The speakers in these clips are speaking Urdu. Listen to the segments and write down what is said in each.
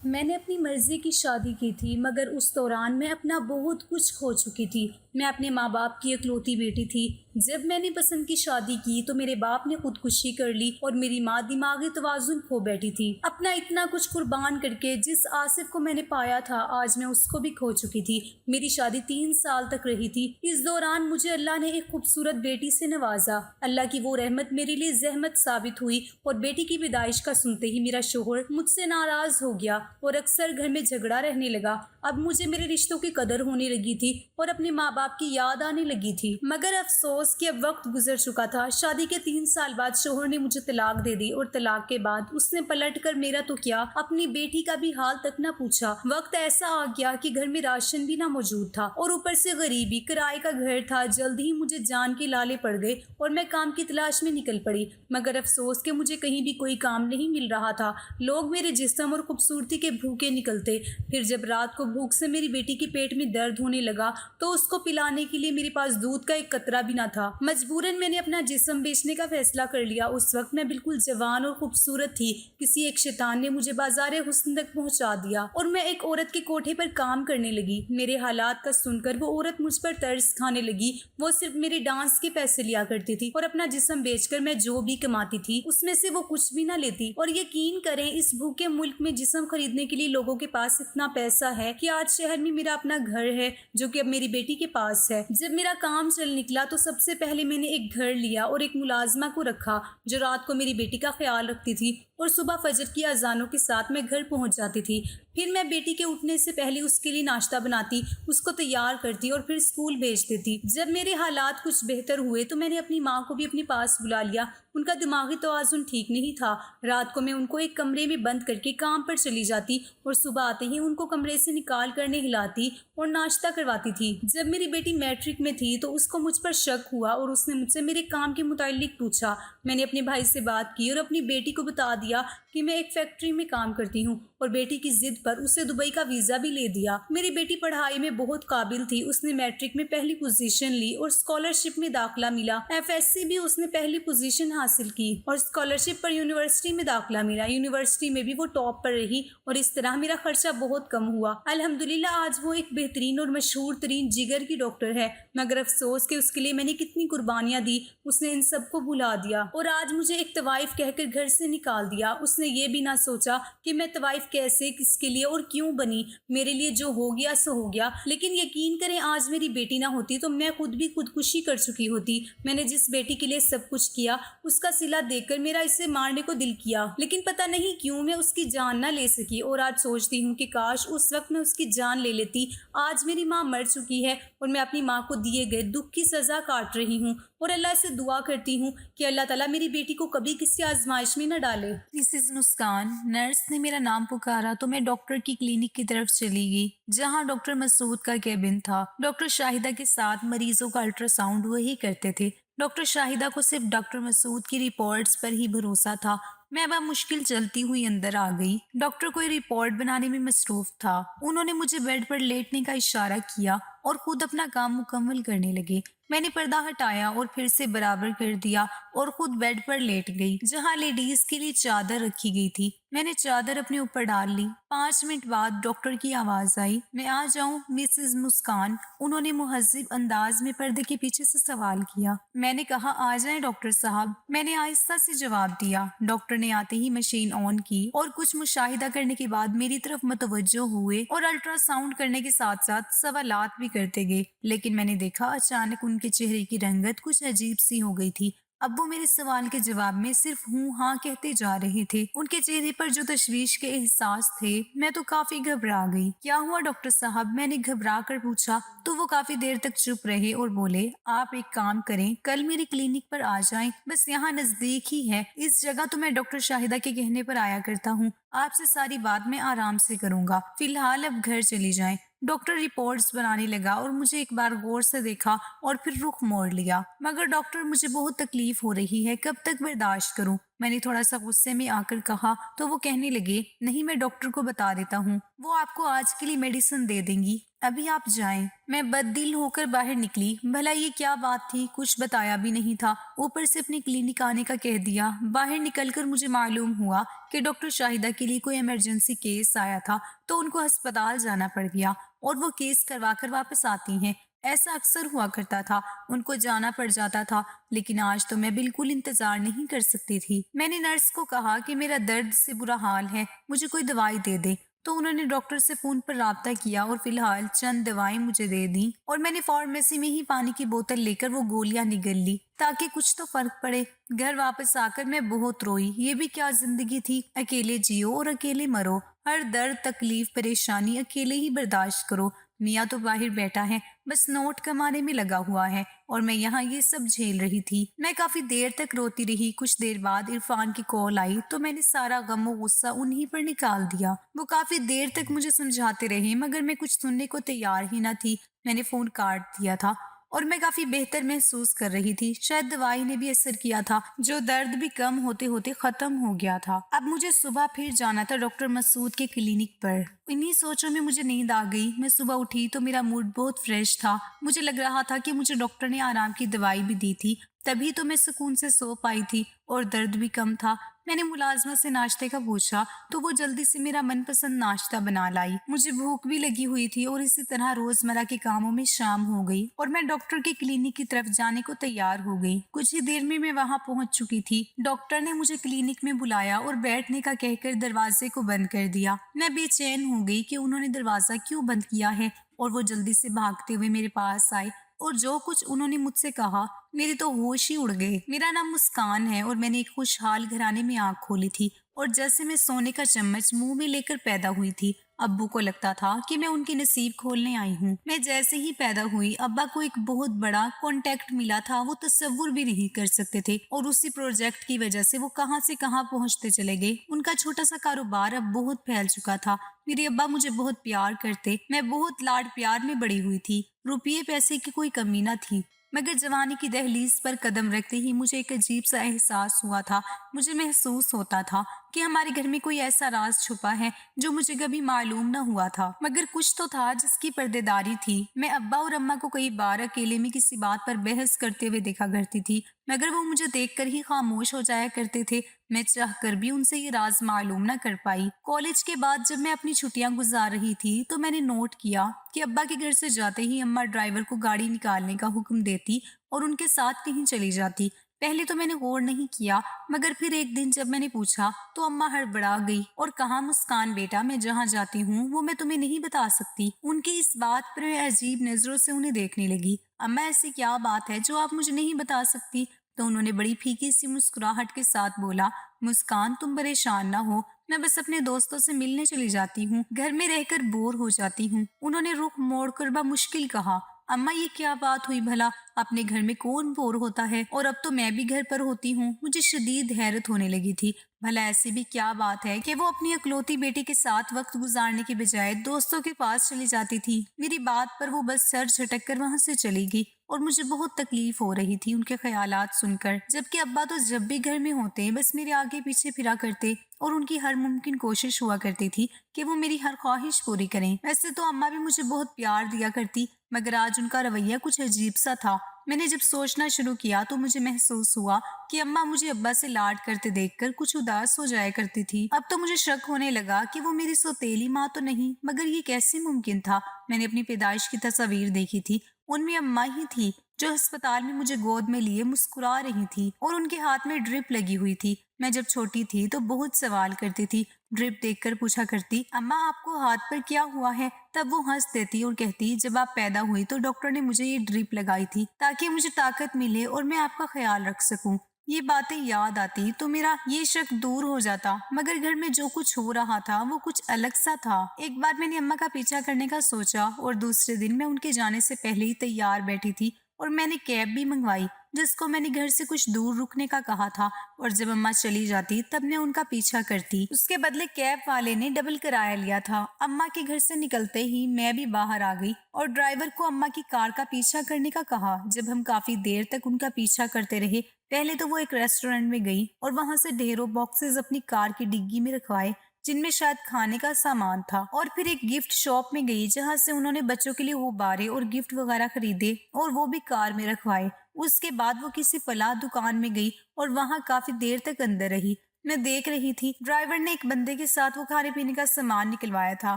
میں نے اپنی مرضی کی شادی کی تھی، مگر اس دوران میں اپنا بہت کچھ کھو چکی تھی۔ میں اپنے ماں باپ کی اکلوتی بیٹی تھی۔ جب میں نے پسند کی شادی کی تو میرے باپ نے خودکشی کر لی اور میری ماں دماغی توازن کھو بیٹھی تھی۔ اپنا اتنا کچھ قربان کر کے جس آصف کو میں نے پایا تھا، آج میں اس کو بھی کھو چکی تھی۔ میری شادی 3 سال تک رہی تھی۔ اس دوران مجھے اللہ نے ایک خوبصورت بیٹی سے نوازا۔ اللہ کی وہ رحمت میرے لیے زحمت ثابت ہوئی، اور بیٹی کی پیدائش کا سنتے ہی میرا شوہر مجھ سے ناراض ہو گیا اور اکثر گھر میں جھگڑا رہنے لگا۔ اب مجھے میرے رشتوں کی قدر ہونے لگی تھی اور اپنے ماں باپ کی یاد آنے لگی تھی، مگر افسوس کہ اب وقت گزر چکا تھا۔ شادی کے 3 سال بعد شوہر نے مجھے طلاق دے دی، اور طلاق کے بعد اس نے پلٹ کر میرا تو کیا، اپنی بیٹی کا بھی حال تک نہ پوچھا۔ وقت ایسا آ گیا کہ گھر میں راشن بھی نہ موجود تھا، اور اوپر سے غریبی، کرائے کا گھر تھا۔ جلد ہی مجھے جان کے لالے پڑ گئے اور میں کام کی تلاش میں نکل پڑی، مگر افسوس کہ مجھے کہیں بھی کوئی کام نہیں مل رہا تھا۔ لوگ میرے جسم اور خوبصورتی کے بھوکے نکلتے۔ پھر جب رات کو بھوک سے میری بیٹی کے پیٹ میں درد ہونے لگا تو اس کو پلانے کے لیے میرے پاس دودھ کا ایک قطرہ بھی نہ تھا۔ مجبوراً میں نے اپنا جسم بیچنے کا فیصلہ کر لیا۔ اس وقت میں بالکل جوان اور خوبصورت تھی۔ کسی ایک شیطان نے مجھے بازار حسن تک پہنچا دیا اور میں ایک عورت کے کوٹھے پر کام کرنے لگی۔ میرے حالات کا سن کر وہ عورت مجھ پر ترس کھانے لگی۔ وہ صرف میرے ڈانس کے پیسے لیا کرتی تھی، اور اپنا جسم بیچ کر میں جو بھی کماتی تھی اس میں سے وہ کچھ بھی نہ لیتی۔ اور یقین کریں، اس بھوکے ملک میں جسم خریدنے کے لیے لوگوں کے پاس اتنا پیسہ ہے کہ آج شہر میں میرا اپنا گھر ہے جو کہ اب میری بیٹی کے پاس ہے۔ جب میرا کام چل نکلا تو سب سے پہلے میں نے ایک گھر لیا اور ایک ملازمہ کو رکھا جو رات کو میری بیٹی کا خیال رکھتی تھی، اور صبح فجر کی اذانوں کے ساتھ میں گھر پہنچ جاتی تھی۔ پھر میں بیٹی کے اٹھنے سے پہلے اس کے لیے ناشتہ بناتی، اس کو تیار کرتی اور پھر اسکول بھیج دیتی۔ جب میرے حالات کچھ بہتر ہوئے تو میں نے اپنی ماں کو بھی اپنے پاس بلا لیا۔ ان کا دماغی توازن ٹھیک نہیں تھا۔ رات کو میں ان کو ایک کمرے میں بند کر کے کام پر چلی جاتی، اور صبح آتے ہی ان کو کمرے سے نکال کر نہلاتی اور ناشتہ کرواتی تھی۔ جب میری بیٹی میٹرک میں تھی تو اس کو مجھ پر شک ہوا اور اس نے مجھ سے میرے کام کے متعلق پوچھا۔ میں نے اپنے بھائی سے بات کی اور اپنی بیٹی کو بتا دیا کہ میں ایک فیکٹری میں کام کرتی ہوں، اور بیٹی کی ضد پر اسے دبئی کا ویزا بھی لے دیا۔ میری بیٹی پڑھائی میں بہت قابل تھی۔ اس نے میٹرک میں پہلی پوزیشن لی اور اسکالرشپ میں داخلہ ملا۔ FSC بھی اس نے پہلی پوزیشن حاصل کی اور اسکالرشپ پر یونیورسٹی میں داخلہ ملا۔ یونیورسٹی میں بھی وہ ٹاپ پر رہی، اور اس طرح میرا خرچہ بہت کم ہوا۔ الحمدللہ آج وہ ایک بہترین اور مشہور ترین جگر کی ڈاکٹر ہے، مگر افسوس کہ اس کے لیے میں نے کتنی قربانیاں دی، اس نے ان سب کو بھلا دیا اور آج مجھے ایک طوائف کہہ کر گھر سے نکال دیا۔ اس نے یہ بھی نہ سوچا کہ میں طوائف کیسے، کس کے لیے اور کیوں بنی۔ میرے لیے جو ہو گیا سو ہو گیا، لیکن یقین کریں آج میری بیٹی نہ ہوتی تو میں خود بھی خودکشی کر چکی ہوتی۔ میں نے جس بیٹی کے لیے سب کچھ کیا اس کا صلہ دیکھ کر میرا اسے مارنے کو دل کیا، لیکن پتہ نہیں کیوں میں اس کی جان نہ لے سکی، اور آج سوچتی ہوں کہ کاش اس وقت میں اس کی جان لے لیتی۔ آج میری ماں مر چکی ہے اور میں اپنی ماں کو دیے گئے دکھ کی سزا کاٹ رہی ہوں، اور اللہ سے دعا کرتی ہوں کہ اللہ تعالیٰ میری بیٹی کو کبھی کسی آزمائش میں نہ ڈالے۔ مسز مسکان، نرس نے میرا نام پکارا تو میں ڈاکٹر کی کلینک کی طرف چلی گئی جہاں ڈاکٹر مسعود کا کیبن تھا۔ ڈاکٹر شاہدہ کے ساتھ مریضوں کا الٹرا ساؤنڈ وہی کرتے تھے۔ ڈاکٹر شاہدہ کو صرف ڈاکٹر مسعود کی رپورٹس پر ہی بھروسہ تھا۔ میں بمشکل چلتی ہوئی اندر آ گئی۔ ڈاکٹر کوئی رپورٹ بنانے میں مصروف تھا۔ انہوں نے مجھے بیڈ پر لیٹنے کا اشارہ کیا اور خود اپنا کام مکمل کرنے لگے۔ میں نے پردہ ہٹایا اور پھر سے برابر کر دیا اور خود بیڈ پر لیٹ گئی جہاں لیڈیز کے لیے چادر رکھی گئی تھی۔ میں نے چادر اپنے اوپر ڈال لی۔ 5 منٹ بعد ڈاکٹر کی آواز آئی، میں آ جاؤں مسز مسکان؟ انہوں نے مہذب انداز میں پردے کے پیچھے سے سوال کیا۔ میں نے کہا آ جائیں ڈاکٹر صاحب، میں نے آہستہ سے جواب دیا۔ ڈاکٹر نے آتے ہی مشین آن کی اور کچھ مشاہدہ کرنے کے بعد میری طرف متوجہ ہوئے اور الٹرا ساؤنڈ کرنے کے ساتھ ساتھ سوالات بھی کرتے گئے، لیکن میں نے دیکھا اچانک ان کے چہرے کی رنگت کچھ عجیب سی ہو گئی تھی۔ اب وہ میرے سوال کے جواب میں صرف ہوں ہاں کہتے جا رہے تھے۔ ان کے چہرے پر جو تشویش کے احساس تھے، میں تو کافی گھبرا گئی۔ کیا ہوا ڈاکٹر صاحب؟ میں نے گھبرا کر پوچھا تو وہ کافی دیر تک چپ رہے اور بولے، آپ ایک کام کریں، کل میری کلینک پر آ جائیں، بس یہاں نزدیک ہی ہے اس جگہ تو میں ڈاکٹر شاہدہ کے کہنے پر آیا کرتا ہوں۔ آپ سے ساری بات میں آرام سے کروں گا، فی الحال اب گھر چلی جائیں۔ ڈاکٹر رپورٹس بنانے لگا اور مجھے ایک بار غور سے دیکھا اور پھر رخ موڑ لیا۔ مگر ڈاکٹر، مجھے بہت تکلیف ہو رہی ہے، کب تک برداشت کروں؟ میں نے تھوڑا سا غصے میں آ کر کہا تو وہ کہنے لگے نہیں میں ڈاکٹر کو بتا دیتا ہوں، وہ آپ کو آج کے لیے میڈیسن دے دیں گی، ابھی آپ جائیں۔ میں بد دل ہو کر باہر نکلی، بھلا یہ کیا بات تھی، کچھ بتایا بھی نہیں تھا، اوپر سے اپنی کلینک آنے کا کہہ دیا۔ باہر نکل کر مجھے معلوم ہوا کہ ڈاکٹر شاہدہ کے لیے کوئی ایمرجنسی کیس آیا تھا تو ان کو ہسپتال جانا پڑ گیا اور وہ کیس کروا کر واپس آتی ہیں۔ ایسا اکثر ہوا کرتا تھا، ان کو جانا پڑ جاتا تھا، لیکن آج تو میں بالکل انتظار نہیں کر سکتی تھی۔ میں نے نرس کو کہا کہ میرا درد سے برا حال ہے، مجھے کوئی دوائی دے دے، تو انہوں نے ڈاکٹر سے فون پر رابطہ کیا اور فی الحال چند دوائیں مجھے دے دیں، اور میں نے فارمیسی میں ہی پانی کی بوتل لے کر وہ گولیاں نگل لی تاکہ کچھ تو فرق پڑے۔ گھر واپس آ کر میں بہت روئی، یہ بھی کیا زندگی تھی، اکیلے جیو اور اکیلے مرو، ہر درد تکلیف پریشانی اکیلے ہی برداشت کرو۔ میاں تو باہر بیٹھا ہے، بس نوٹ کمانے میں لگا ہوا ہے، اور میں یہاں یہ سب جھیل رہی تھی۔ میں کافی دیر تک روتی رہی، کچھ دیر بعد عرفان کی کال آئی تو میں نے سارا غم و غصہ انہی پر نکال دیا۔ وہ کافی دیر تک مجھے سمجھاتے رہے مگر میں کچھ سننے کو تیار ہی نہ تھی۔ میں نے فون کاٹ دیا تھا اور میں کافی بہتر محسوس کر رہی تھی، شاید دوائی نے بھی اثر کیا تھا، جو درد بھی کم ہوتے ہوتے ختم ہو گیا تھا۔ اب مجھے صبح پھر جانا تھا ڈاکٹر مسعود کے کلینک پر۔ انہی سوچوں میں مجھے نیند آ گئی۔ میں صبح اٹھی تو میرا موڈ بہت فریش تھا، مجھے لگ رہا تھا کہ مجھے ڈاکٹر نے آرام کی دوائی بھی دی تھی، تبھی تو میں سکون سے سو پائی تھی اور درد بھی کم تھا۔ میں نے ملازمہ سے ناشتے کا پوچھا تو وہ جلدی سے میرا من پسند ناشتہ بنا لائی۔ مجھے بھوک بھی لگی ہوئی تھی اور اسی طرح روزمرہ کے کاموں میں شام ہو گئی اور میں ڈاکٹر کے کلینک کی طرف جانے کو تیار ہو گئی۔ کچھ ہی دیر میں وہاں پہنچ چکی تھی۔ ڈاکٹر نے مجھے کلینک میں بلایا اور بیٹھنے کا کہہ کر دروازے کو بند کر دیا۔ میں بے چین ہو گئی کہ انہوں نے دروازہ کیوں بند کیا ہے، اور وہ جلدی سے بھاگتے ہوئے میرے پاس آئے اور جو کچھ انہوں نے مجھ سے کہا میرے تو ہوش ہی اڑ گئے۔ میرا نام مسکان ہے اور میں نے ایک خوشحال گھرانے میں آنکھ کھولی تھی اور جیسے میں سونے کا چمچ منہ میں لے کر پیدا ہوئی تھی۔ ابو کو لگتا تھا کہ میں ان کی نصیب کھولنے آئی ہوں۔ میں جیسے ہی پیدا ہوئی ابا کو ایک بہت بڑا کانٹیکٹ ملا تھا، وہ تصور بھی نہیں کر سکتے تھے، اور اسی پروجیکٹ کی وجہ سے وہ کہاں سے کہاں پہنچتے چلے گئے۔ ان کا چھوٹا سا کاروبار اب بہت پھیل چکا تھا۔ میرے ابا مجھے بہت پیار کرتے، میں بہت لاڈ پیار میں بڑی ہوئی تھی، روپیے پیسے کی کوئی کمی نہ تھی، مگر جوانی کی دہلیز پر قدم رکھتے ہی مجھے ایک عجیب سا احساس ہوا تھا۔ مجھے محسوس ہوتا تھا کہ ہمارے گھر میں کوئی ایسا راز چھپا ہے جو مجھے کبھی معلوم نہ ہوا تھا، مگر کچھ تو تھا جس کی پردے داری تھی۔ میں ابا اور اماں کو کئی بار اکیلے میں کسی بات پر بحث کرتے ہوئے دیکھا کرتی تھی، مگر وہ مجھے دیکھ کر ہی خاموش ہو جایا کرتے تھے۔ میں چاہ کر بھی ان سے یہ راز معلوم نہ کر پائی۔ کالج کے بعد جب میں اپنی چھٹیاں گزار رہی تھی تو میں نے نوٹ کیا کہ ابا کے گھر سے جاتے ہی اماں ڈرائیور کو گاڑی نکالنے کا حکم دیتی اور ان کے ساتھ کہیں چلی جاتی۔ پہلے تو میں نے غور نہیں کیا، مگر پھر ایک دن جب میں نے پوچھا تو اماں ہڑبڑا گئی اور کہا مسکان بیٹا، میں جہاں جاتی ہوں وہ میں تمہیں نہیں بتا سکتی۔ ان کی اس بات پر میں عجیب نظروں سے انہیں دیکھنے لگی۔ اماں ایسی کیا بات ہے جو آپ مجھے نہیں بتا سکتی؟ تو انہوں نے بڑی پھیکی سی مسکراہٹ کے ساتھ بولا، مسکان تم پریشان نہ ہو، میں بس اپنے دوستوں سے ملنے چلی جاتی ہوں، گھر میں رہ کر بور ہو جاتی ہوں۔ انہوں نے رخ موڑ کر بمشکل کہا، اماں یہ کیا بات ہوئی بھلا، اپنے گھر میں کون بور ہوتا ہے، اور اب تو میں بھی گھر پر ہوتی ہوں۔ مجھے شدید حیرت ہونے لگی تھی، بھلا ایسی بھی کیا بات ہے کہ وہ اپنی اکلوتی بیٹی کے ساتھ وقت گزارنے کے بجائے دوستوں کے پاس چلی جاتی تھی۔ میری بات پر وہ بس سر جھٹک کر وہاں سے چلی گئی اور مجھے بہت تکلیف ہو رہی تھی ان کے خیالات سن کر، جبکہ ابا تو جب بھی گھر میں ہوتے بس میرے آگے پیچھے پھرا کرتے اور ان کی ہر ممکن کوشش ہوا کرتی تھی کہ وہ میری ہر خواہش پوری کریں۔ ویسے تو اماں بھی مجھے بہت پیار دیا کرتی، مگر آج ان کا رویہ کچھ عجیب سا تھا۔ میں نے جب سوچنا شروع کیا تو مجھے محسوس ہوا کہ اماں مجھے ابا سے لاڈ کرتے دیکھ کر کچھ اداس ہو جایا کرتی تھی۔ اب تو مجھے شک ہونے لگا کہ وہ میری سوتیلی ماں تو نہیں، مگر یہ کیسے ممکن تھا؟ میں نے اپنی پیدائش کی تصاویر دیکھی تھی، ان میں اماں ہی تھی جو ہسپتال میں مجھے گود میں لیے مسکرا رہی تھی اور ان کے ہاتھ میں ڈرپ لگی ہوئی تھی۔ میں جب چھوٹی تھی تو بہت سوال کرتی تھی، ڈرپ دیکھ کر پوچھا کرتی، اماں آپ کو ہاتھ پر کیا ہوا ہے؟ تب وہ ہنس دیتی اور کہتی، جب آپ پیدا ہوئی تو ڈاکٹر نے مجھے یہ ڈرپ لگائی تھی تاکہ مجھے طاقت ملے اور میں آپ کا خیال رکھ سکوں۔ یہ باتیں یاد آتی تو میرا یہ شک دور ہو جاتا، مگر گھر میں جو کچھ ہو رہا تھا وہ کچھ الگ سا تھا۔ ایک بار میں نے اماں کا پیچھا کرنے کا سوچا اور دوسرے دن میں ان کے جانے سے پہلے ہی تیار بیٹھی تھی اور میں نے کیب بھی منگوائی جس کو میں نے گھر سے کچھ دور رکنے کا کہا تھا، اور جب اماں چلی جاتی تب میں ان کا پیچھا کرتی۔ اس کے بدلے کیب والے نے ڈبل کرایہ لیا تھا۔ اماں کے گھر سے نکلتے ہی میں بھی باہر آ گئی اور ڈرائیور کو اماں کی کار کا پیچھا کرنے کا کہا۔ جب ہم کافی دیر تک ان کا پیچھا کرتے رہے پہلے تو وہ ایک ریسٹورینٹ میں گئی اور وہاں سے ڈھیروں باکسز اپنی کار کی ڈگی میں رکھوائے جن میں شاید کھانے کا سامان تھا، اور پھر ایک گفٹ شاپ میں گئی جہاں سے انہوں نے بچوں کے لیے غبارے اور گفٹ وغیرہ خریدے اور وہ بھی کار میں رکھوائے۔ اس کے بعد وہ کسی فلاح دکان میں گئی اور وہاں کافی دیر تک اندر رہی۔ میں دیکھ رہی تھی ڈرائیور نے ایک بندے کے ساتھ وہ کھانے پینے کا سامان نکلوایا تھا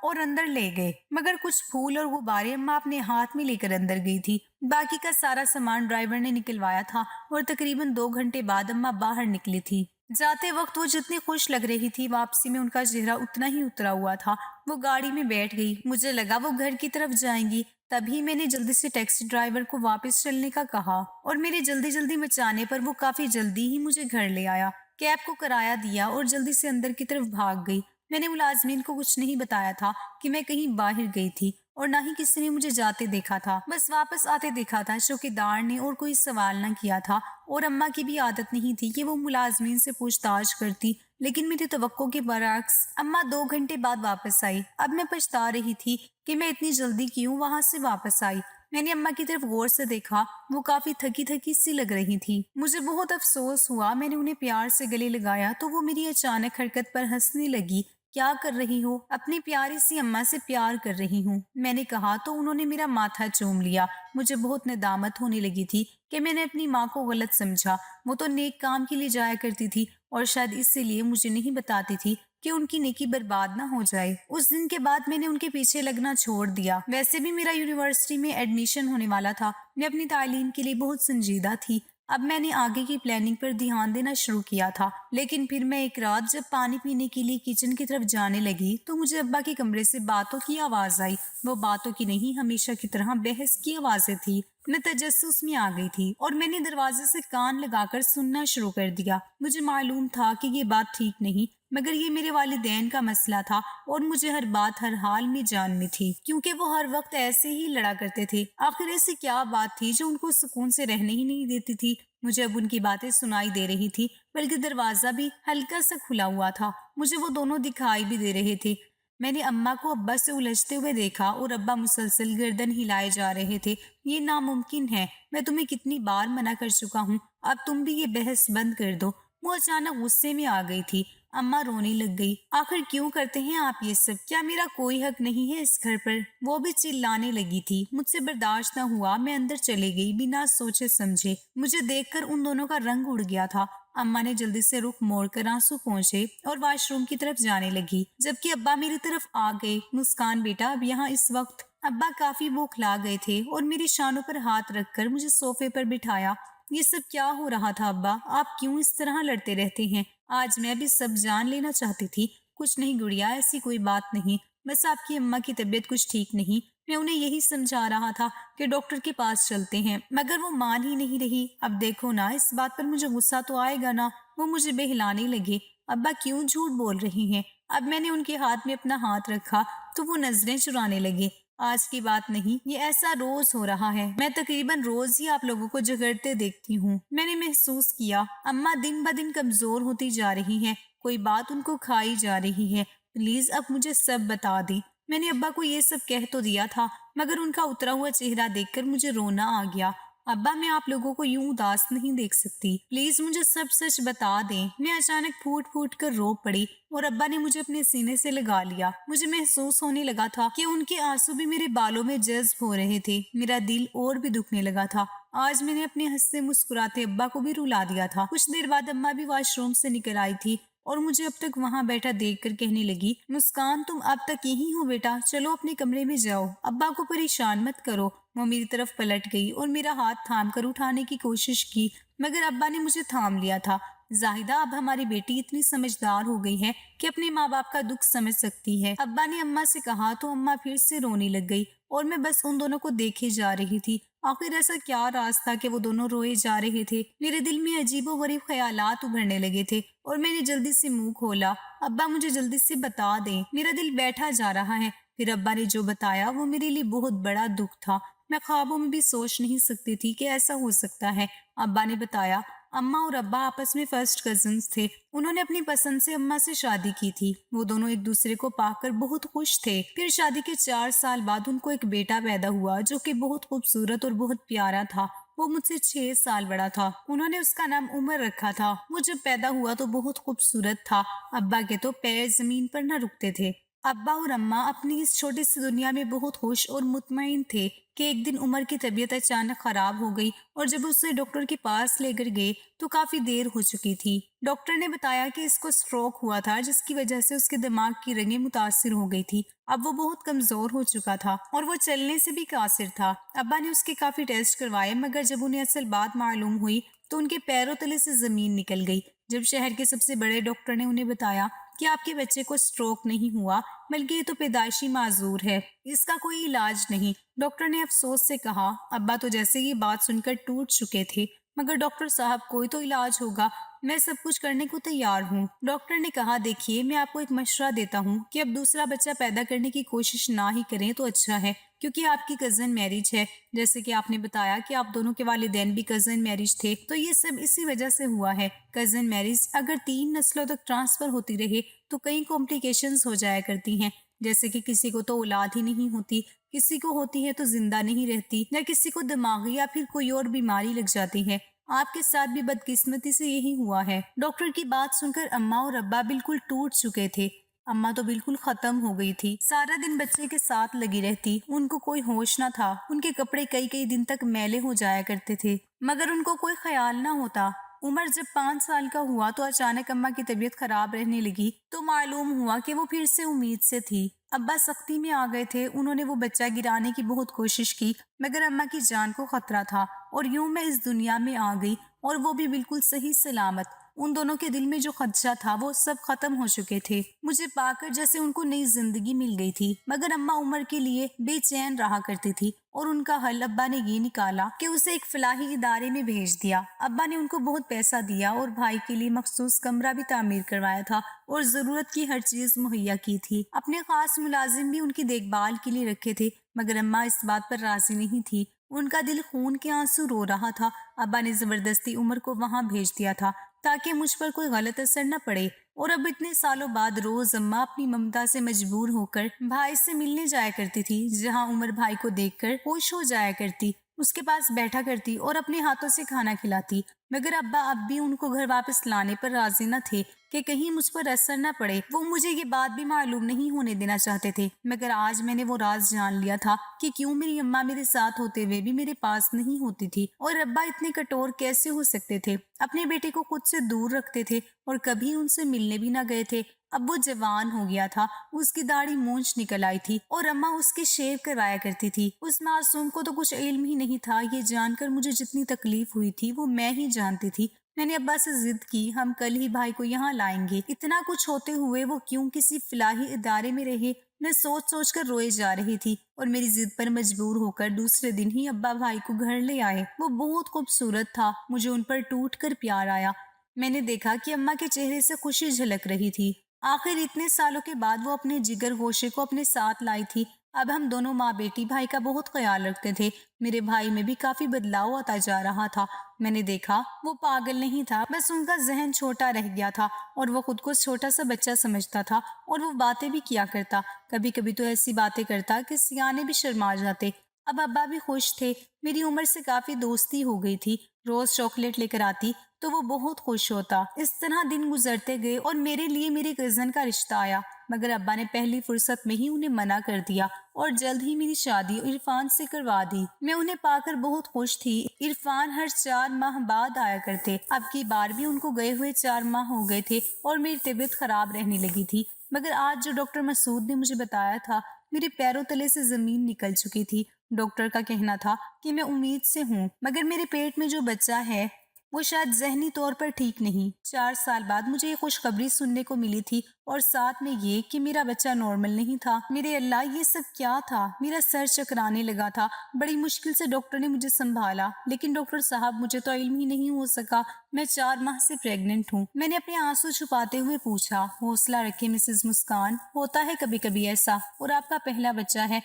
اور اندر لے گئے، مگر کچھ پھول اور غبارے اماں اپنے ہاتھ میں لے کر اندر گئی تھی۔ باقی کا سارا سامان ڈرائیور نے نکلوایا تھا اور تقریباً 2 گھنٹے بعد اماں باہر نکلی تھی۔ جاتے وقت وہ جتنی خوش لگ رہی تھی، واپسی میں ان کا چہرہ اتنا ہی اترا ہوا تھا۔ وہ گاڑی میں بیٹھ گئی، مجھے لگا وہ گھر کی طرف جائیں گی، تبھی میں نے جلدی سے ٹیکسی ڈرائیور کو واپس چلنے کا کہا اور میرے جلدی مچانے پر وہ کافی جلدی ہی مجھے گھر لے آیا۔ کیب کو کرایہ دیا اور جلدی سے اندر کی طرف بھاگ گئی۔ میں نے ملازمین کو کچھ نہیں بتایا تھا کہ میں کہیں باہر گئی تھی اور نہ ہی کسی نے مجھے جاتے دیکھا تھا، بس واپس آتے دیکھا تھا چوکیدار نے اور کوئی سوال نہ کیا تھا۔ اور اماں کی بھی عادت نہیں تھی کہ وہ ملازمین سے پوچھ تاچھ کرتی، لیکن میری توقع کے برعکس اماں 2 گھنٹے بعد واپس آئی۔ اب میں پچھتا رہی تھی کہ میں اتنی جلدی کیوں وہاں سے واپس آئی۔ میں نے اماں کی طرف غور سے دیکھا، وہ کافی تھکی سی لگ رہی تھی۔ مجھے بہت افسوس ہوا۔ میں نے انہیں پیار سے گلے لگایا تو وہ میری اچانک حرکت پر ہنسنے لگی۔ کیا کر رہی ہو؟ اپنی پیاری سی اماں سے پیار کر رہی ہوں، میں نے کہا تو انہوں نے میرا ماتھا چوم لیا۔ مجھے بہت ندامت ہونے لگی تھی کہ میں نے اپنی ماں کو غلط سمجھا۔ وہ تو نیک کام کے لیے جایا کرتی تھی اور شاید اسی لیے مجھے نہیں بتاتی تھی کہ ان کی نیکی برباد نہ ہو جائے۔ اس دن کے بعد میں نے ان کے پیچھے لگنا چھوڑ دیا۔ ویسے بھی میرا یونیورسٹی میں ایڈمیشن ہونے والا تھا، میں اپنی تعلیم کے لیے بہت سنجیدہ تھی۔ اب میں نے آگے کی پلاننگ پر دھیان دینا شروع کیا تھا، لیکن پھر میں ایک رات جب پانی پینے کے لیے کچن کی طرف جانے لگی تو مجھے ابا کے کمرے سے باتوں کی آواز آئی۔ وہ باتوں کی نہیں، ہمیشہ کی طرح بحث کی آوازیں تھی۔ میں تجسس میں آ گئی تھی اور میں نے دروازے سے کان لگا کر سننا شروع کر دیا۔ مجھے معلوم تھا کہ یہ بات ٹھیک نہیں، مگر یہ میرے والدین کا مسئلہ تھا اور مجھے ہر بات ہر حال میں جاننی تھی، کیونکہ وہ ہر وقت ایسے ہی لڑا کرتے تھے۔ آخر ایسی کیا بات تھی جو ان کو سکون سے رہنے ہی نہیں دیتی تھی؟ مجھے اب ان کی باتیں سنائی دے رہی تھی، بلکہ دروازہ بھی ہلکا سا کھلا ہوا تھا۔ مجھے وہ دونوں دکھائی بھی دے رہے تھے۔ میں نے اماں کو ابا سے الجھتے ہوئے دیکھا اور ابا مسلسل گردن ہلائے جا رہے تھے۔ یہ ناممکن ہے، میں تمہیں کتنی بار منع کر چکا ہوں، اب تم بھی یہ بحث بند کر دو۔ وہ اچانک غصے میں آ گئی تھی۔ اماں رونے لگ گئی۔ آخر کیوں کرتے ہیں آپ یہ سب؟ کیا میرا کوئی حق نہیں ہے اس گھر پر؟ وہ بھی چلانے لگی تھی۔ مجھ سے برداشت نہ ہوا، میں اندر چلے گئی بنا سوچے سمجھے۔ مجھے دیکھ کر ان دونوں کا رنگ اڑ گیا تھا۔ اماں نے جلدی سے رخ موڑ کر آنسو پہنچے اور واش روم کی طرف جانے لگی، جبکہ ابا میری طرف آ گئے۔ مسکان بیٹا اب یہاں اس وقت۔ ابا کافی بوکھلا گئے تھے اور میری شانوں پر ہاتھ رکھ کر مجھے صوفے پر بٹھایا۔ یہ سب کیا ہو رہا تھا ابا؟ آپ کیوں اس طرح لڑتے رہتے ہیں؟ آج میں بھی سب جان لینا چاہتی تھی۔ کچھ نہیں گڑیا، ایسی کوئی بات نہیں، بس آپ کی اماں کی طبیعت کچھ ٹھیک نہیں۔ میں انہیں یہی سمجھا رہا تھا کہ ڈاکٹر کے پاس چلتے ہیں، مگر وہ مان ہی نہیں رہی۔ اب دیکھو نا، اس بات پر مجھے غصہ تو آئے گا نا۔ وہ مجھے بہلانے لگے۔ ابا کیوں جھوٹ بول رہی ہیں؟ اب میں نے ان کے ہاتھ میں اپنا ہاتھ رکھا تو وہ نظریں چرانے لگے۔ آج کی بات نہیں، یہ ایسا روز ہو رہا ہے۔ میں تقریباً روز ہی آپ لوگوں کو جھگڑتے دیکھتی ہوں۔ میں نے محسوس کیا اماں دن بدن کمزور ہوتی جا رہی ہیں، کوئی بات ان کو کھائی جا رہی ہے۔ پلیز اب مجھے سب بتا دیں۔ میں نے ابا کو یہ سب کہہ تو دیا تھا، مگر ان کا اترا ہوا چہرہ دیکھ کر مجھے رونا آ گیا۔ ابا میں آپ لوگوں کو یوں اداس نہیں دیکھ سکتی، پلیز مجھے سب سچ بتا دیں۔ میں اچانک پھوٹ کر رو پڑی اور ابا نے مجھے اپنے سینے سے لگا لیا۔ مجھے محسوس ہونے لگا تھا کہ ان کے آنسو بھی میرے بالوں میں جذب ہو رہے تھے۔ میرا دل اور بھی دکھنے لگا تھا۔ آج میں نے اپنے ہنستے مسکراتے ابا کو بھی رلا دیا تھا۔ کچھ دیر بعد اماں بھی واش روم سے نکل آئی تھی اور مجھے اب تک وہاں بیٹھا دیکھ کر کہنے لگی، مسکان تم اب تک یہی ہو بیٹا، چلو اپنے کمرے میں جاؤ، ابا کو پریشان مت کرو۔ وہ میری طرف پلٹ گئی اور میرا ہاتھ تھام کر اٹھانے کی کوشش کی، مگر ابا نے مجھے تھام لیا تھا۔ زاہدہ، اب ہماری بیٹی اتنی سمجھدار ہو گئی ہے کہ اپنے ماں باپ کا دکھ سمجھ سکتی ہے، ابا نے اماں سے کہا تو اماں پھر سے رونے لگ گئی اور میں بس ان دونوں کو دیکھے جا رہی تھی۔ آخر ایسا کیا راز تھا کہ وہ دونوں روئے جا رہے تھے؟ میرے دل میں عجیب و غریب خیالات ابھرنے لگے تھے اور میں نے جلدی سے منہ کھولا، ابا مجھے جلدی سے بتا دیں، میرا دل بیٹھا جا رہا ہے۔ پھر ابا نے جو بتایا وہ میرے لیے بہت بڑا دکھ تھا۔ میں خوابوں میں بھی سوچ نہیں سکتی تھی کہ ایسا ہو سکتا ہے۔ ابا نے بتایا اماں اور ابا آپس میں فرسٹ کزنز تھے، انہوں نے اپنی پسند سے اماں سے شادی کی تھی، وہ دونوں ایک دوسرے کو پا کر بہت خوش تھے۔ پھر شادی کے 4 سال بعد ان کو ایک بیٹا پیدا ہوا جو کہ بہت خوبصورت اور بہت پیارا تھا۔ وہ مجھ سے 6 سال بڑا تھا۔ انہوں نے اس کا نام عمر رکھا تھا۔ وہ جب پیدا ہوا تو بہت خوبصورت تھا۔ ابا کے تو پیر زمین پر نہ رکتے تھے۔ ابا اور اماں اپنی اس چھوٹی سی دنیا میں بہت خوش اور مطمئن تھے کہ ایک دن عمر کی طبیعت اچانک خراب ہو گئی اور جب اسے ڈاکٹر کے پاس لے کر گئے تو کافی دیر ہو چکی تھی۔ ڈاکٹر نے بتایا کہ اس کو سٹروک ہوا تھا جس کی وجہ سے اس کے دماغ کی رگیں متاثر ہو گئی تھی۔ اب وہ بہت کمزور ہو چکا تھا اور وہ چلنے سے بھی قاصر تھا۔ ابا نے اس کے کافی ٹیسٹ کروائے مگر جب انہیں اصل بات معلوم ہوئی تو ان کے پیروں تلے سے زمین نکل گئی۔ جب شہر کے سب سے بڑے ڈاکٹر نے انہیں بتایا کہ آپ کے بچے کو سٹروک نہیں ہوا بلکہ یہ تو پیدائشی معذور ہے، اس کا کوئی علاج نہیں، ڈاکٹر نے افسوس سے کہا۔ ابا تو جیسے یہ بات سن کر ٹوٹ چکے تھے۔ مگر ڈاکٹر صاحب کوئی تو علاج ہوگا، میں سب کچھ کرنے کو تیار ہوں۔ ڈاکٹر نے کہا دیکھیے میں آپ کو ایک مشورہ دیتا ہوں کہ اب دوسرا بچہ پیدا کرنے کی کوشش نہ ہی کریں تو اچھا ہے، کیونکہ آپ کی کزن میرج ہے، جیسے کہ آپ نے بتایا کہ آپ دونوں کے والدین بھی کزن میرج تھے، تو یہ سب اسی وجہ سے ہوا ہے۔ کزن میرج اگر 3 نسلوں تک ٹرانسفر ہوتی رہے تو کئی کمپلیکیشنز ہو جایا کرتی ہیں، جیسے کہ کسی کو تو اولاد ہی نہیں ہوتی، کسی کو ہوتی ہے تو زندہ نہیں رہتی، یا کسی کو دماغی یا پھر کوئی اور بیماری لگ جاتی ہے۔ آپ کے ساتھ بھی بدقسمتی سے یہی ہوا ہے۔ ڈاکٹر کی بات سن کر اماں اور ابا بالکل ٹوٹ چکے تھے۔ اماں تو بالکل ختم ہو گئی تھی، سارا دن بچے کے ساتھ لگی رہتی، ان کو کوئی ہوش نہ تھا، ان کے کپڑے کئی دن تک میلے ہو جایا کرتے تھے مگر ان کو کوئی خیال نہ ہوتا۔ عمر جب 5 سال کا ہوا تو اچانک اماں کی طبیعت خراب رہنے لگی تو معلوم ہوا کہ وہ پھر سے امید سے تھی۔ ابا سختی میں آ گئے تھے، انہوں نے وہ بچہ گرانے کی بہت کوشش کی مگر اماں کی جان کو خطرہ تھا اور یوں میں اس دنیا میں آ گئی اور وہ بھی بالکل صحیح سلامت۔ ان دونوں کے دل میں جو خدشہ تھا وہ سب ختم ہو چکے تھے۔ مجھے پا کر جیسے ان کو نئی زندگی مل گئی تھی، مگر اماں عمر کے لیے بے چین رہا کرتی تھی اور ان کا حل ابا نے یہ نکالا کہ اسے ایک فلاحی ادارے میں بھیج دیا۔ ابا نے ان کو بہت پیسہ دیا اور بھائی کے لیے مخصوص کمرہ بھی تعمیر کروایا تھا اور ضرورت کی ہر چیز مہیا کی تھی۔ اپنے خاص ملازم بھی ان کی دیکھ بھال کے لیے رکھے تھے مگر اماں اس بات پر راضی نہیں تھی، ان کا دل خون کے آنسو رو رہا تھا۔ ابا نے زبردستی عمر کو وہاں بھیج دیا تھا تاکہ مجھ پر کوئی غلط اثر نہ پڑے، اور اب اتنے سالوں بعد روز اماں اپنی ممتا سے مجبور ہو کر بھائی سے ملنے جایا کرتی تھی، جہاں عمر بھائی کو دیکھ کر خوش ہو جایا کرتی، اس کے پاس بیٹھا کرتی اور اپنے ہاتھوں سے کھانا کھلاتی۔ مگر ابا اب بھی ان کو گھر واپس لانے پر راضی نہ تھے کہ کہیں مجھ پر اثر نہ پڑے، وہ مجھے یہ بات بھی معلوم نہیں ہونے دینا چاہتے تھے۔ مگر آج میں نے وہ راز جان لیا تھا کہ کیوں میری اماں میرے ساتھ ہوتے ہوئے بھی میرے پاس نہیں ہوتی تھی، اور ابا اتنے کٹور کیسے ہو سکتے تھے، اپنے بیٹے کو خود سے دور رکھتے تھے اور کبھی ان سے ملنے بھی نہ گئے تھے۔ اب وہ جوان ہو گیا تھا، اس کی داڑھی مونچھ نکل آئی تھی اور اماں اس کی شیو کروایا کرتی تھی۔ اس معصوم کو تو کچھ علم ہی نہیں تھا، یہ جان کر مجھے جتنی تکلیف ہوئی تھی وہ میں ہی جانتی تھی۔ میں نے ابا سے ضد کی، ہم کل ہی بھائی کو یہاں لائیں گے۔ اتنا کچھ ہوتے ہوئے وہ کیوں کسی فلاحی ادارے میں رہے، میں سوچ سوچ کر روئے جا رہی تھی اور میری ضد پر مجبور ہو کر دوسرے دن ہی ابا بھائی کو گھر لے آئے۔ وہ بہت خوبصورت تھا، مجھے ان پر ٹوٹ کر پیار آیا۔ میں نے دیکھا کہ اماں کے چہرے سے خوشی جھلک رہی تھی، آخر اتنے سالوں کے بعد وہ اپنے جگر گوشے کو اپنے ساتھ لائی تھی۔ اب ہم دونوں ماں بیٹی بھائی کا بہت خیال رکھتے تھے۔ میرے بھائی میں بھی کافی بدلاؤ آتا جا رہا تھا۔ میں نے دیکھا وہ پاگل نہیں تھا، بس ان کا ذہن چھوٹا رہ گیا تھا اور وہ خود کو چھوٹا سا بچہ سمجھتا تھا، اور وہ باتیں بھی کیا کرتا، کبھی کبھی تو ایسی باتیں کرتا کہ سیانے بھی شرما جاتے۔ اب ابا بھی خوش تھے، میری عمر سے کافی دوستی ہو گئی تھی، روز چاکلیٹ لے کر آتی تو وہ بہت خوش ہوتا۔ اس طرح دن گزرتے گئے اور میرے لیے میری کزن کا رشتہ آیا، مگر ابا نے پہلی فرصت میں ہی انہیں منع کر دیا اور جلد ہی میری شادی عرفان سے کروا دی۔ میں انہیں پا کر بہت خوش تھی۔ عرفان ہر 4 ماہ بعد آیا کرتے، اب کی بار بھی ان کو گئے ہوئے 4 ماہ ہو گئے تھے اور میری طبیعت خراب رہنے لگی تھی۔ مگر آج جو ڈاکٹر مسعود نے مجھے بتایا تھا، میرے پیروں تلے سے زمین نکل چکی تھی۔ ڈاکٹر کا کہنا تھا کہ میں امید سے ہوں، مگر میرے پیٹ میں جو بچہ ہے وہ شاید ذہنی طور پر ٹھیک نہیں۔ 4 سال بعد مجھے یہ خوشخبری سننے کو ملی تھی، اور ساتھ میں یہ کہ میرا بچہ نارمل نہیں تھا۔ میرے اللہ، یہ سب کیا تھا؟ میرا سر چکرانے لگا تھا۔ بڑی مشکل سے ڈاکٹر نے مجھے سنبھالا، لیکن ڈاکٹر صاحب مجھے تو علم ہی نہیں ہو سکا، میں 4 ماہ سے پریگننٹ ہوں۔ میں نے اپنے آنسو چھپاتے ہوئے پوچھا، حوصلہ رکھیں مسز مسکان، ہوتا ہے کبھی کبھی ایسا، اور آپ کا پہلا بچہ ہے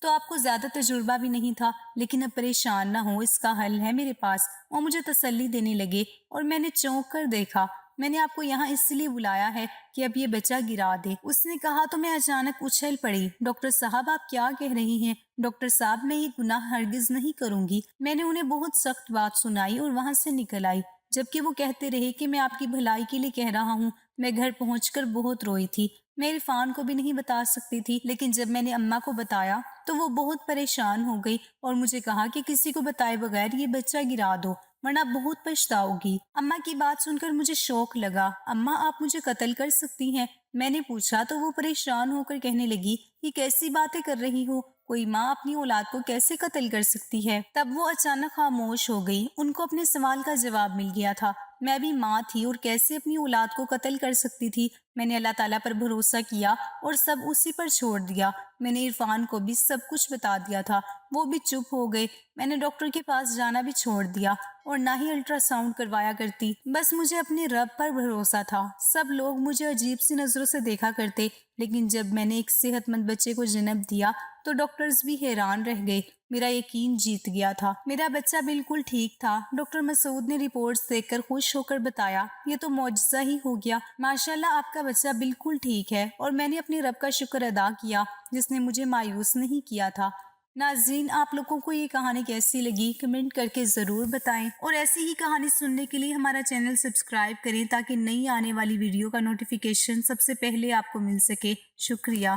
تو آپ کو زیادہ تجربہ بھی نہیں تھا، لیکن اب پریشان نہ ہو، اس کا حل ہے میرے پاس۔ اور مجھے تسلی دینے لگے اور میں نے چونک کر دیکھا۔ میں نے آپ کو یہاں اس لیے بلایا ہے کہ اب یہ بچہ گرا دے۔ اس نے کہا تو میں اچانک اچھل پڑی۔ ڈاکٹر صاحب آپ کیا کہہ رہی ہیں؟ ڈاکٹر صاحب میں یہ گناہ ہرگز نہیں کروں گی۔ میں نے انہیں بہت سخت بات سنائی اور وہاں سے نکل آئی، جبکہ وہ کہتے رہے کہ میں آپ کی بھلائی کے لیے کہہ رہا ہوں۔ میں گھر پہنچ کر بہت روئی تھی۔ میں عرفان کو بھی نہیں بتا سکتی تھی، لیکن جب میں نے اماں کو بتایا تو وہ بہت پریشان ہو گئی اور مجھے کہا کہ کسی کو بتائے بغیر یہ بچہ گرا دو ورنہ بہت پچھتاؤ گی۔ اماں کی بات سن کر مجھے شوق لگا۔ اماں آپ مجھے قتل کر سکتی ہیں؟ میں نے پوچھا تو وہ پریشان ہو کر کہنے لگی، یہ کیسی باتیں کر رہی ہو؟ کوئی ماں اپنی اولاد کو کیسے قتل کر سکتی ہے؟ تب وہ اچانک خاموش ہو گئی۔ ان کو اپنے سوال کا جواب مل گیا تھا۔ میں بھی ماں تھی اور کیسے اپنی اولاد کو قتل کر سکتی تھی؟ میں نے اللہ تعالیٰ پر بھروسہ کیا اور سب اسی پر چھوڑ دیا۔ میں نے عرفان کو بھی سب کچھ بتا دیا تھا، وہ بھی چپ ہو گئے۔ میں نے ڈاکٹر کے پاس جانا بھی چھوڑ دیا اور نہ ہی الٹرا ساؤنڈ کروایا کرتی۔ بس مجھے اپنے رب پر بھروسہ تھا۔ سب لوگ مجھے عجیب سی نظروں سے دیکھا کرتے، لیکن جب میں نے ایک صحت مند بچے کو جنم دیا تو ڈاکٹرز بھی حیران رہ گئے۔ میرا یقین جیت گیا تھا۔ میرا بچہ بالکل ٹھیک تھا۔ ڈاکٹر مسعود نے رپورٹس دیکھ کر خوش ہو کر بتایا، یہ تو معجزہ ہی ہو گیا۔ ماشاءاللہ آپ کا بچہ بالکل ٹھیک ہے، اور میں نے اپنے رب کا شکر ادا کیا جس نے مجھے مایوس نہیں کیا تھا۔ ناظرین، آپ لوگوں کو یہ کہانی کیسی لگی کمنٹ کر کے ضرور بتائیں، اور ایسی ہی کہانی سننے کے لیے ہمارا چینل سبسکرائب کریں تاکہ نئی آنے والی ویڈیو کا نوٹیفیکیشن سب سے پہلے آپ کو مل سکے۔ شکریہ۔